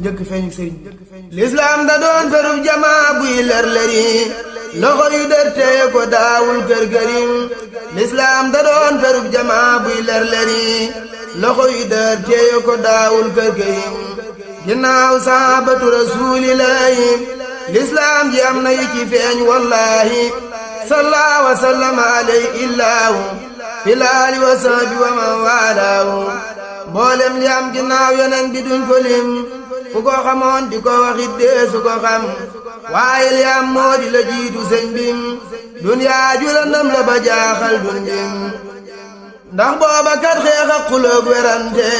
njëkk feeñu sëriñ lislaam da doon ferub jamaa buy lër lëri loxo yu dër teye ko daawul kër kërim lislaam da doon ferub jamaa buy lër lëri loxo yu dër teye ko daawul kër kërim ginnaaw sahabatu rasuulillaahi lislaam ji am na yu ci feeñ wallaahi salla wa sallama alayhi illaahu fil aali wa sahbi wa man waalaahu mboolem li am ginnaaw yonen bi duñ ko lim ku ko xamoon di ko waxit deesu ko xam waaye li am moo di la jiitu sëñ bim duniyaa ju lëndëm la ba jaaxal dundin ndax booba kat xeex ak xuloog werante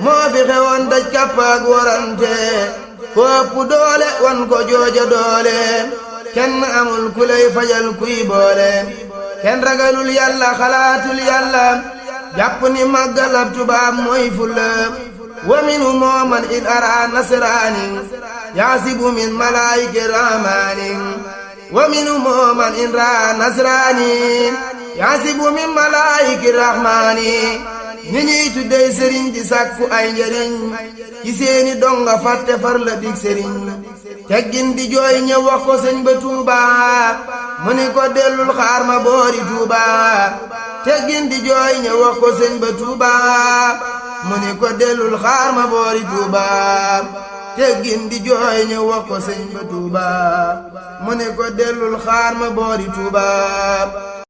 moo fi xewoon daj kappaak warante fopp doole wan ko jooja doole kenn amul ku lay fajal kuy boole kenn ragalul yàlla xalaatul yàlla jàpp ni màggalab tubaab mooy fulla wa minhu mooman in ara nasraani yaasibu min malaayiki rahmaani wa minhu mooman in ra nasraani yaasibu min malaayiki rahmaani ñi ñuy tuddey sëriñ di sàkku ay njëriñ ci seeni donga fàtte far la dig sëriñ teggin di jooy ñëw wax ko sëñ ba Tuuba mu ni ko dellul xaar ma boori Tuuba teggin di jooy ñëw wax ko sëñ ba Tuuba mu ni ko dellul xaar ma boori Tuuba teggin di jooy ñëw wax ko sëñ ba Tuuba mu ni ko dellul xaar ma boori Tuuba